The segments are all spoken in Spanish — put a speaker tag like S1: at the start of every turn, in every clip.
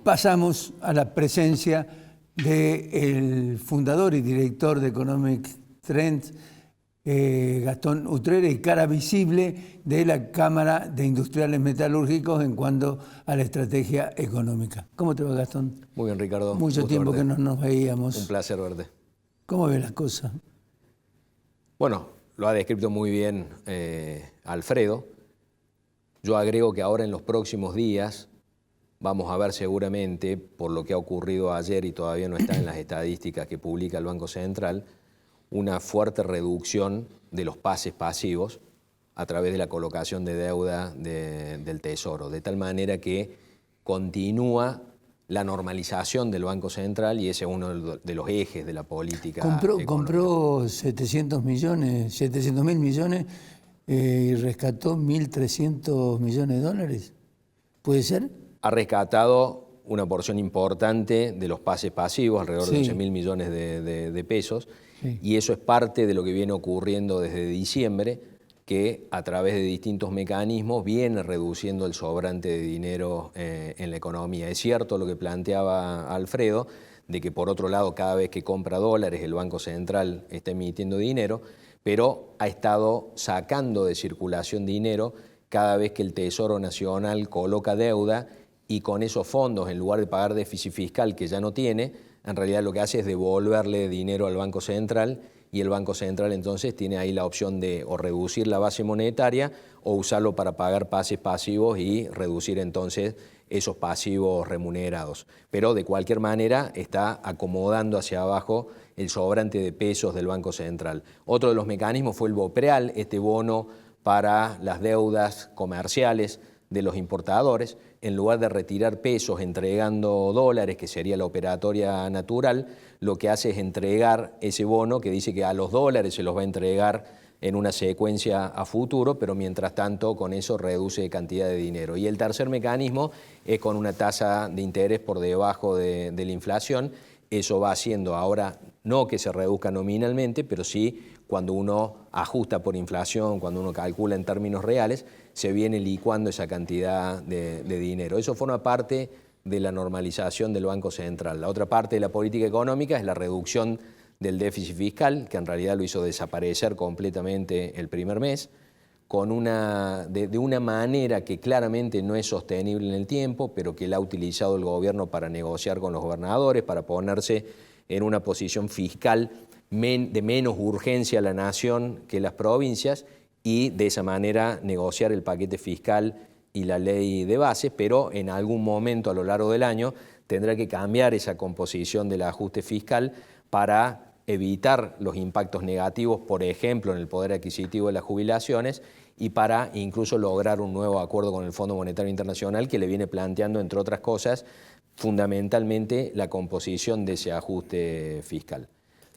S1: pasamos a la presencia del fundador y director de Economic Trends, Gastón Utrera, y cara visible de la Cámara de Industriales Metalúrgicos en cuanto a la estrategia económica. ¿Cómo te va, Gastón?
S2: Muy bien, Ricardo.
S1: Mucho tiempo que no nos veíamos.
S2: Un placer verte.
S1: ¿Cómo ves las cosas?
S2: Bueno, lo ha descrito muy bien Alfredo. Yo agrego que ahora en los próximos días vamos a ver seguramente, por lo que ha ocurrido ayer y todavía no está en las estadísticas que publica el Banco Central, una fuerte reducción de los pases pasivos a través de la colocación de deuda del Tesoro, de tal manera que continúa la normalización del Banco Central y ese es uno de los ejes de la política económica.
S1: Compró 700 millones, 700.000 millones y rescató 1.300 millones de dólares. ¿Puede ser?
S2: Ha rescatado una porción importante de los pases pasivos, alrededor de 11.000 millones de pesos, y eso es parte de lo que viene ocurriendo desde diciembre, que a través de distintos mecanismos viene reduciendo el sobrante de dinero en la economía. Es cierto lo que planteaba Alfredo, de que por otro lado cada vez que compra dólares el Banco Central está emitiendo dinero, pero ha estado sacando de circulación dinero cada vez que el Tesoro Nacional coloca deuda y con esos fondos, en lugar de pagar déficit fiscal que ya no tiene, en realidad lo que hace es devolverle dinero al Banco Central y el Banco Central entonces tiene ahí la opción de o reducir la base monetaria o usarlo para pagar pases pasivos y reducir entonces esos pasivos remunerados. Pero de cualquier manera está acomodando hacia abajo el sobrante de pesos del Banco Central. Otro de los mecanismos fue el BOPREAL, este bono para las deudas comerciales de los importadores. En lugar de retirar pesos entregando dólares, que sería la operatoria natural, lo que hace es entregar ese bono que dice que a los dólares se los va a entregar en una secuencia a futuro, pero mientras tanto con eso reduce cantidad de dinero. Y el tercer mecanismo es con una tasa de interés por debajo de la inflación. Eso va haciendo ahora no que se reduzca nominalmente, pero sí cuando uno ajusta por inflación, cuando uno calcula en términos reales, se viene licuando esa cantidad de dinero. Eso forma parte de la normalización del Banco Central. La otra parte de la política económica es la reducción del déficit fiscal, que en realidad lo hizo desaparecer completamente el primer mes, de una manera que claramente no es sostenible en el tiempo, pero que la ha utilizado el gobierno para negociar con los gobernadores, para ponerse en una posición fiscal de menos urgencia a la nación que las provincias y de esa manera negociar el paquete fiscal y la ley de bases, pero en algún momento a lo largo del año tendrá que cambiar esa composición del ajuste fiscal para evitar los impactos negativos, por ejemplo, en el poder adquisitivo de las jubilaciones y para incluso lograr un nuevo acuerdo con el Fondo Monetario Internacional que le viene planteando, entre otras cosas, fundamentalmente la composición de ese ajuste fiscal.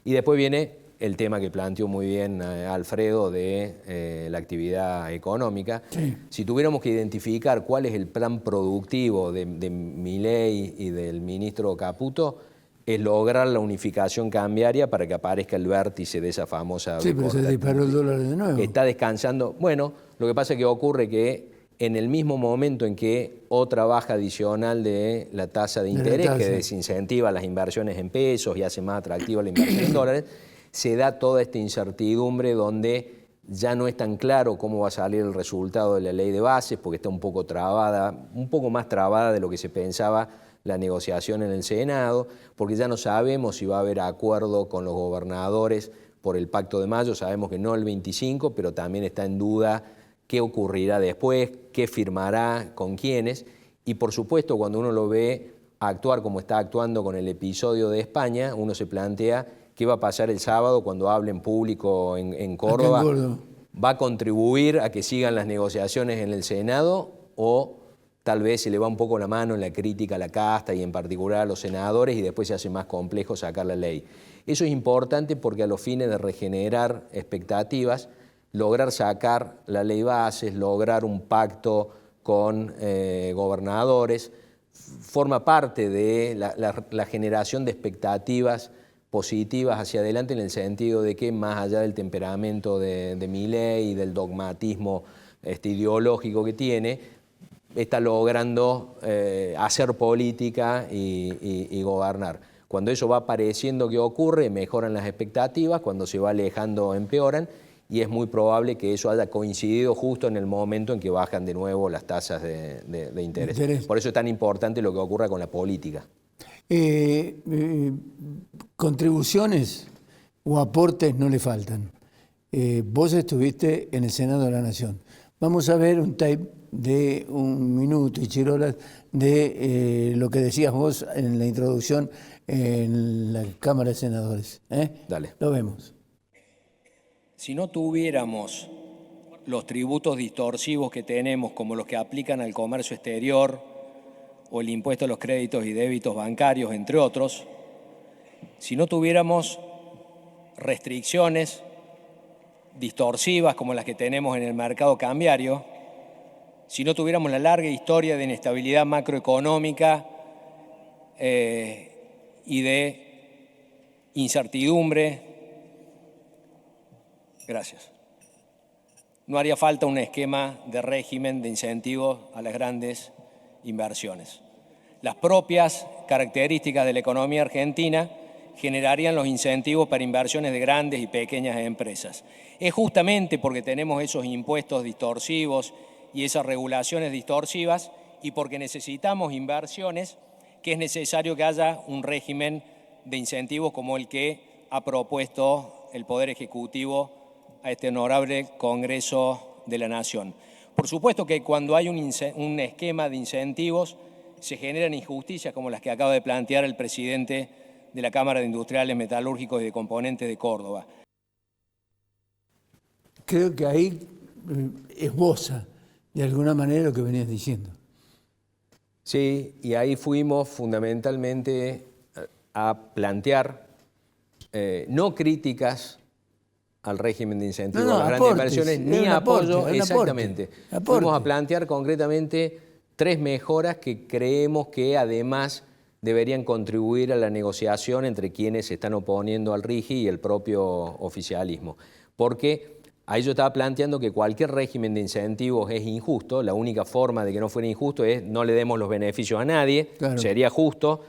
S2: Y después viene el tema que planteó muy bien Alfredo de la actividad económica. Sí. Si tuviéramos que identificar cuál es el plan productivo de Milei y del ministro Caputo, es lograr la unificación cambiaria para que aparezca el vértice de esa famosa...
S1: Sí, pero se disparó el dólar de nuevo.
S2: Está descansando. Bueno, lo que pasa es que ocurre que en el mismo momento en que otra baja adicional de la tasa de interés, que desincentiva las inversiones en pesos y hace más atractiva la inversión en dólares, se da toda esta incertidumbre donde ya no es tan claro cómo va a salir el resultado de la ley de bases, porque está un poco trabada, un poco más trabada de lo que se pensaba la negociación en el Senado, porque ya no sabemos si va a haber acuerdo con los gobernadores por el Pacto de Mayo. Sabemos que no el 25, pero también está en duda qué ocurrirá después, qué firmará, con quiénes. Y por supuesto, cuando uno lo ve actuar como está actuando con el episodio de España, uno se plantea qué va a pasar el sábado cuando hable en público en Córdoba. ¿Va a contribuir a que sigan las negociaciones en el Senado o tal vez se le va un poco la mano en la crítica a la casta y en particular a los senadores y después se hace más complejo sacar la ley? Eso es importante porque a los fines de regenerar expectativas, lograr sacar la ley bases, lograr un pacto con gobernadores, forma parte de la generación de expectativas positivas hacia adelante en el sentido de que más allá del temperamento de Milei y del dogmatismo ideológico que tiene, está logrando hacer política y gobernar. Cuando eso va pareciendo que ocurre, mejoran las expectativas, cuando se va alejando, empeoran, y es muy probable que eso haya coincidido justo en el momento en que bajan de nuevo las tasas de interés. Por eso es tan importante lo que ocurra con la política.
S1: Contribuciones o aportes no le faltan. Vos estuviste en el Senado de la Nación. Vamos a ver un tape de 1 minuto y chirolas de lo que decías vos en la introducción en la Cámara de Senadores.
S2: Dale.
S1: Lo vemos.
S3: Si no tuviéramos los tributos distorsivos que tenemos, como los que aplican al comercio exterior o el impuesto a los créditos y débitos bancarios, entre otros, si no tuviéramos restricciones distorsivas como las que tenemos en el mercado cambiario, si no tuviéramos la larga historia de inestabilidad macroeconómica y de incertidumbre, gracias, no haría falta un esquema de régimen de incentivos a las grandes inversiones. Las propias características de la economía argentina generarían los incentivos para inversiones de grandes y pequeñas empresas. Es justamente porque tenemos esos impuestos distorsivos y esas regulaciones distorsivas y porque necesitamos inversiones que es necesario que haya un régimen de incentivos como el que ha propuesto el Poder Ejecutivo a este honorable Congreso de la Nación. Por supuesto que cuando hay un esquema de incentivos se generan injusticias como las que acaba de plantear el presidente de la Cámara de Industriales, Metalúrgicos y de Componentes de Córdoba.
S1: Creo que ahí esboza de alguna manera lo que venías diciendo.
S2: Sí, y ahí fuimos fundamentalmente a plantear no críticas al régimen de incentivos a las grandes inversiones, ni apoyo, exactamente. Fuimos a plantear concretamente 3 mejoras que creemos que además deberían contribuir a la negociación entre quienes se están oponiendo al RIGI y el propio oficialismo. Porque ahí yo estaba planteando que cualquier régimen de incentivos es injusto, la única forma de que no fuera injusto es no le demos los beneficios a nadie, claro, sería justo,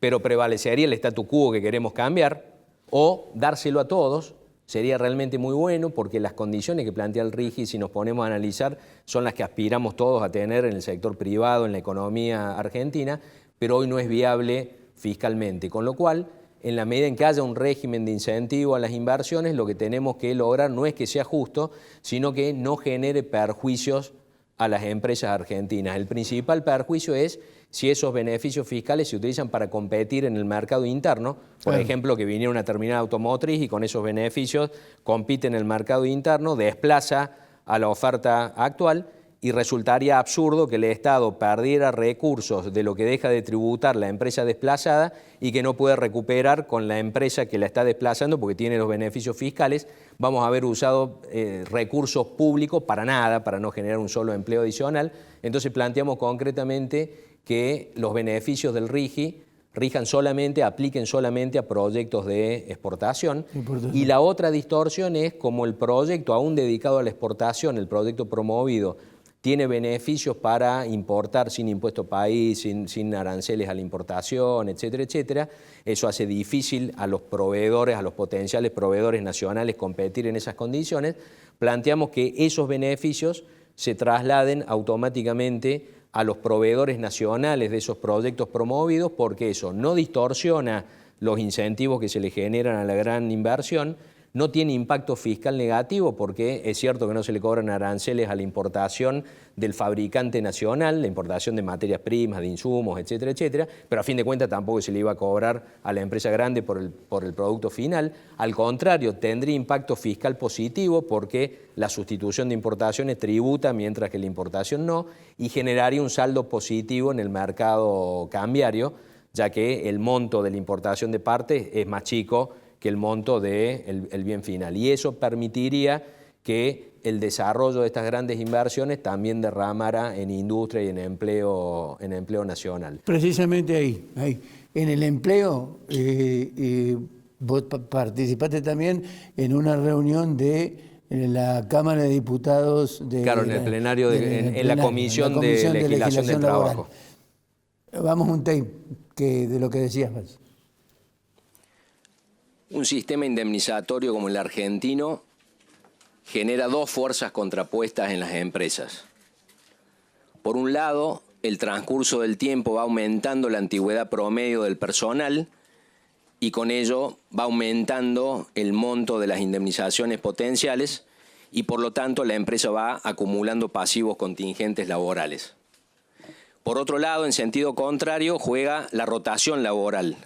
S2: pero prevalecería el statu quo que queremos cambiar, o dárselo a todos, sería realmente muy bueno porque las condiciones que plantea el RIGI, si nos ponemos a analizar, son las que aspiramos todos a tener en el sector privado, en la economía argentina, pero hoy no es viable fiscalmente, con lo cual, en la medida en que haya un régimen de incentivo a las inversiones, lo que tenemos que lograr no es que sea justo, sino que no genere perjuicios a las empresas argentinas. El principal perjuicio es si esos beneficios fiscales se utilizan para competir en el mercado interno, por ejemplo, que viniera una terminal automotriz y con esos beneficios compite en el mercado interno, desplaza a la oferta actual, y resultaría absurdo que el Estado perdiera recursos de lo que deja de tributar la empresa desplazada y que no puede recuperar con la empresa que la está desplazando porque tiene los beneficios fiscales. Vamos a haber usado recursos públicos para nada, para no generar un solo empleo adicional. Entonces planteamos concretamente que los beneficios del RIGI apliquen solamente a proyectos de exportación. Y la otra distorsión es como el proyecto aún dedicado a la exportación, el proyecto promovido, tiene beneficios para importar sin impuesto país, sin aranceles a la importación, etcétera, etcétera. Eso hace difícil a los proveedores, a los potenciales proveedores nacionales competir en esas condiciones. Planteamos que esos beneficios se trasladen automáticamente a los proveedores nacionales de esos proyectos promovidos porque eso no distorsiona los incentivos que se le generan a la gran inversión, no tiene impacto fiscal negativo porque es cierto que no se le cobran aranceles a la importación del fabricante nacional, la importación de materias primas, de insumos, etcétera, etcétera, pero a fin de cuentas tampoco se le iba a cobrar a la empresa grande por el producto final. Al contrario, tendría impacto fiscal positivo porque la sustitución de importaciones tributa mientras que la importación no, y generaría un saldo positivo en el mercado cambiario, ya que el monto de la importación de partes es más chico que el monto del bien final. Y eso permitiría que el desarrollo de estas grandes inversiones también derramara en industria y en empleo nacional.
S1: Precisamente ahí. En el empleo, vos participaste también en una reunión de en la Cámara de Diputados.
S2: Claro, en el plenario, en la Comisión de Legislación del Trabajo.
S1: Vamos a un tape de lo que decías, Max.
S2: Un sistema indemnizatorio como el argentino genera dos fuerzas contrapuestas en las empresas. Por un lado, el transcurso del tiempo va aumentando la antigüedad promedio del personal y con ello va aumentando el monto de las indemnizaciones potenciales y por lo tanto la empresa va acumulando pasivos contingentes laborales. Por otro lado, en sentido contrario, juega la rotación laboral,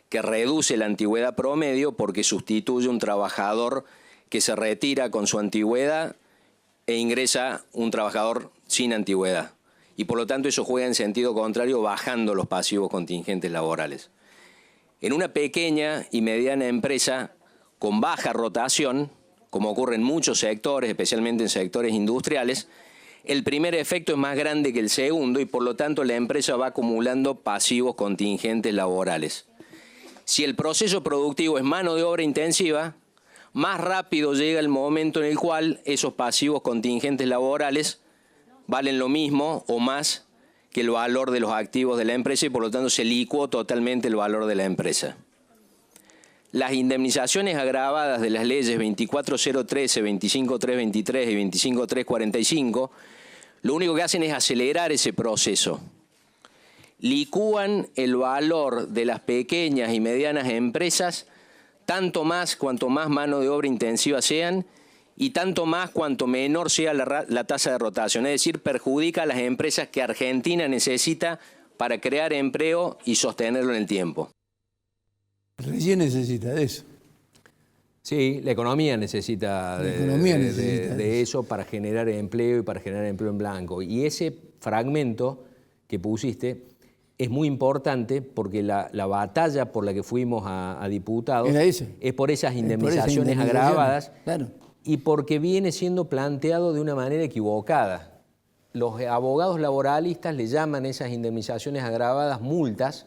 S2: que reduce la antigüedad promedio porque sustituye un trabajador que se retira con su antigüedad e ingresa un trabajador sin antigüedad. Y por lo tanto eso juega en sentido contrario, bajando los pasivos contingentes laborales. En una pequeña y mediana empresa con baja rotación, como ocurre en muchos sectores, especialmente en sectores industriales, el primer efecto es más grande que el segundo y por lo tanto la empresa va acumulando pasivos contingentes laborales. Si el proceso productivo es mano de obra intensiva, más rápido llega el momento en el cual esos pasivos contingentes laborales valen lo mismo o más que el valor de los activos de la empresa y por lo tanto se licuó totalmente el valor de la empresa. Las indemnizaciones agravadas de las leyes 24013, 25323 y 25345 lo único que hacen es acelerar ese proceso. Licúan el valor de las pequeñas y medianas empresas tanto más cuanto más mano de obra intensiva sean y tanto más cuanto menor sea la tasa de rotación. Es decir, perjudica a las empresas que Argentina necesita para crear empleo y sostenerlo en el tiempo.
S1: Recién necesita de eso.
S2: Sí, la economía necesita de eso para generar empleo y para generar empleo en blanco. Y ese fragmento que pusiste es muy importante porque la batalla por la que fuimos a diputados es por esas indemnizaciones agravadas, claro, y porque viene siendo planteado de una manera equivocada. Los abogados laboralistas le llaman esas indemnizaciones agravadas multas.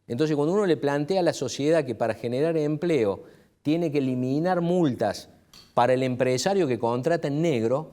S2: Entonces, cuando uno le plantea a la sociedad que para generar empleo tiene que eliminar multas para el empresario que contrata en negro,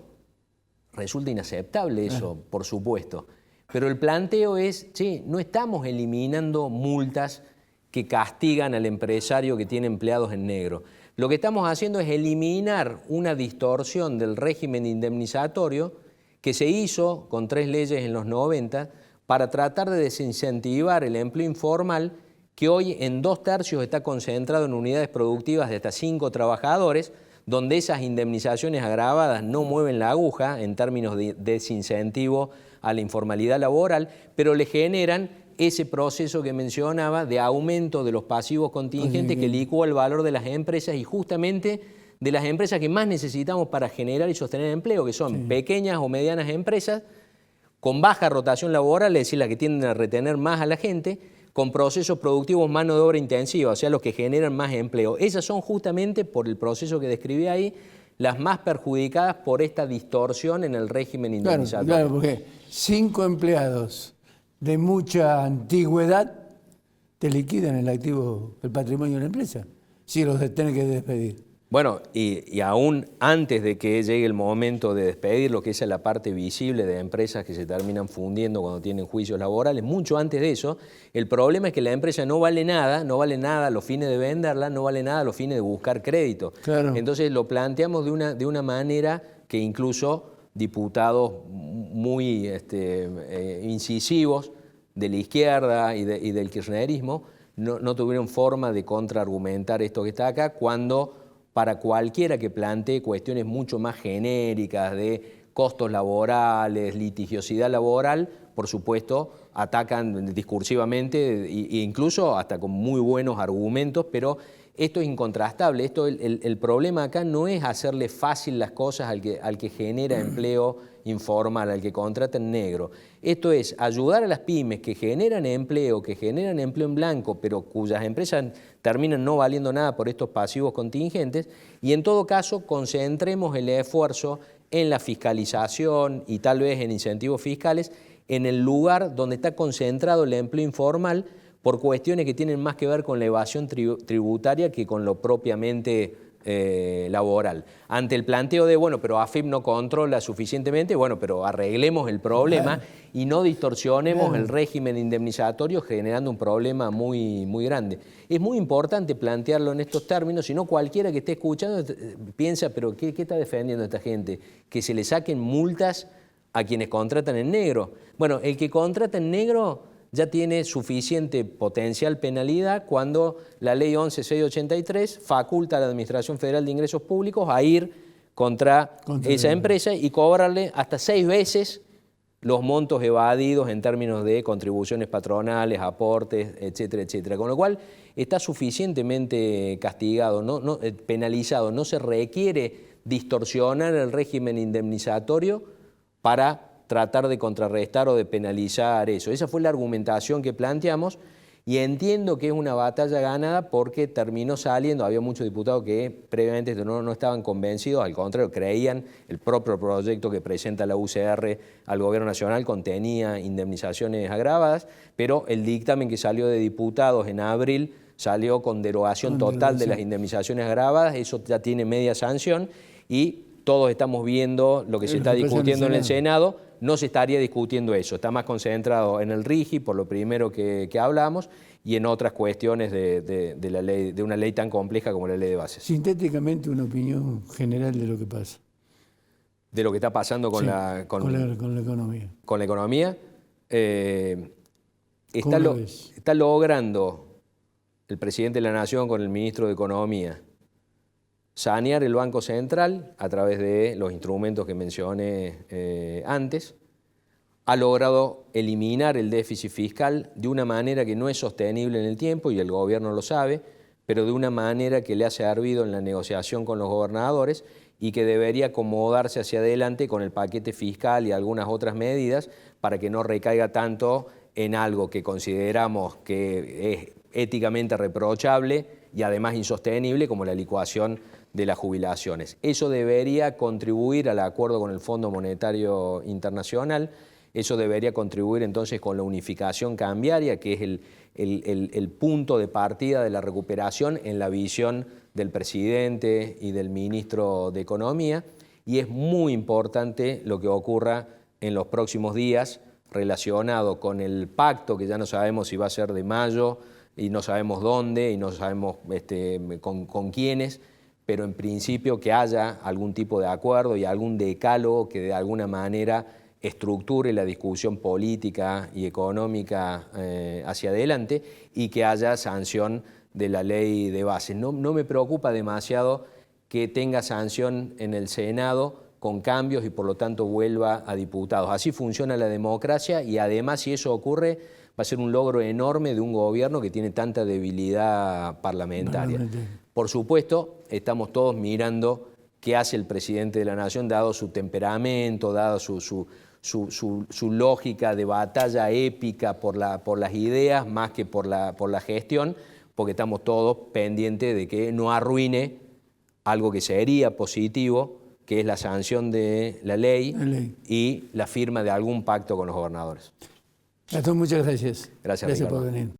S2: resulta inaceptable eso, por supuesto. Pero el planteo es, sí, no estamos eliminando multas que castigan al empresario que tiene empleados en negro. Lo que estamos haciendo es eliminar una distorsión del régimen indemnizatorio que se hizo con 3 leyes en los 90 para tratar de desincentivar el empleo informal que hoy en 2/3 está concentrado en unidades productivas de hasta 5 trabajadores, donde esas indemnizaciones agravadas no mueven la aguja en términos de desincentivo a la informalidad laboral, pero le generan ese proceso que mencionaba de aumento de los pasivos contingentes que licúa el valor de las empresas y justamente de las empresas que más necesitamos para generar y sostener empleo, que son pequeñas o medianas empresas con baja rotación laboral, es decir, las que tienden a retener más a la gente, con procesos productivos mano de obra intensiva, o sea, los que generan más empleo. Esas son justamente, por el proceso que describí ahí, las más perjudicadas por esta distorsión en el régimen indemnizatorio.
S1: Claro, porque 5 empleados de mucha antigüedad te liquidan el activo, el patrimonio de la empresa, si los tenés que despedir.
S2: Bueno, y aún antes de que llegue el momento de despedir, lo que es la parte visible de empresas que se terminan fundiendo cuando tienen juicios laborales, mucho antes de eso, el problema es que la empresa no vale nada a los fines de venderla, no vale nada a los fines de buscar crédito. Claro. Entonces lo planteamos de una manera que incluso diputados muy incisivos de la izquierda y del kirchnerismo no tuvieron forma de contraargumentar esto que está acá, cuando para cualquiera que plantee cuestiones mucho más genéricas de costos laborales, litigiosidad laboral, por supuesto, atacan discursivamente e incluso hasta con muy buenos argumentos, pero esto es incontrastable. El problema acá no es hacerle fácil las cosas al que genera empleo informal, al que contrata en negro. Esto es ayudar a las pymes que generan empleo en blanco, pero cuyas empresas terminan no valiendo nada por estos pasivos contingentes, y en todo caso concentremos el esfuerzo en la fiscalización y tal vez en incentivos fiscales en el lugar donde está concentrado el empleo informal por cuestiones que tienen más que ver con la evasión tributaria que con lo propiamente laboral. Ante el planteo de, bueno, pero AFIP no controla suficientemente, bueno, pero arreglemos el problema y no distorsionemos el régimen indemnizatorio generando un problema muy, muy grande. Es muy importante plantearlo en estos términos, si no cualquiera que esté escuchando piensa, pero ¿qué está defendiendo esta gente? Que se le saquen multas a quienes contratan en negro. Bueno, el que contrata en negro ya tiene suficiente potencial penalidad cuando la ley 11683 faculta a la Administración Federal de Ingresos Públicos a ir contra esa empresa y cobrarle hasta 6 veces los montos evadidos en términos de contribuciones patronales, aportes, etcétera, etcétera. Con lo cual está suficientemente castigado, penalizado. No se requiere distorsionar el régimen indemnizatorio para tratar de contrarrestar o de penalizar eso. Esa fue la argumentación que planteamos y entiendo que es una batalla ganada porque terminó saliendo, había muchos diputados que previamente no estaban convencidos, al contrario, creían el propio proyecto que presenta la UCR al Gobierno Nacional contenía indemnizaciones agravadas, pero el dictamen que salió de diputados en abril salió con derogación total de las indemnizaciones agravadas, eso ya tiene media sanción y todos estamos viendo lo que se está discutiendo en el Senado. No se estaría discutiendo eso, está más concentrado en el RIGI, por lo primero que hablamos, y en otras cuestiones de la ley, de una ley tan compleja como la ley de bases.
S1: Sintéticamente, una opinión general de lo que pasa.
S2: De lo que está pasando con, la
S1: economía.
S2: Con la economía. Está logrando el presidente de la Nación con el ministro de Economía sanear el Banco Central a través de los instrumentos que mencioné antes, ha logrado eliminar el déficit fiscal de una manera que no es sostenible en el tiempo y el gobierno lo sabe, pero de una manera que le ha servido en la negociación con los gobernadores y que debería acomodarse hacia adelante con el paquete fiscal y algunas otras medidas para que no recaiga tanto en algo que consideramos que es éticamente reprochable y además insostenible como la licuación de las jubilaciones. Eso debería contribuir al acuerdo con el Fondo Monetario Internacional, eso debería contribuir entonces con la unificación cambiaria, que es el punto de partida de la recuperación en la visión del presidente y del ministro de Economía, y es muy importante lo que ocurra en los próximos días relacionado con el pacto, que ya no sabemos si va a ser de mayo, y no sabemos dónde, y no sabemos con quiénes, pero en principio que haya algún tipo de acuerdo y algún decálogo que de alguna manera estructure la discusión política y económica hacia adelante y que haya sanción de la ley de bases. No me preocupa demasiado que tenga sanción en el Senado con cambios y por lo tanto vuelva a diputados. Así funciona la democracia y además si eso ocurre va a ser un logro enorme de un gobierno que tiene tanta debilidad parlamentaria. Por supuesto, estamos todos mirando qué hace el presidente de la Nación, dado su temperamento, dado su lógica de batalla épica por las ideas más que por la gestión, porque estamos todos pendientes de que no arruine algo que sería positivo, que es la sanción de la ley y la firma de algún pacto con los gobernadores.
S1: Gastón, muchas gracias.
S2: Gracias
S1: por venir.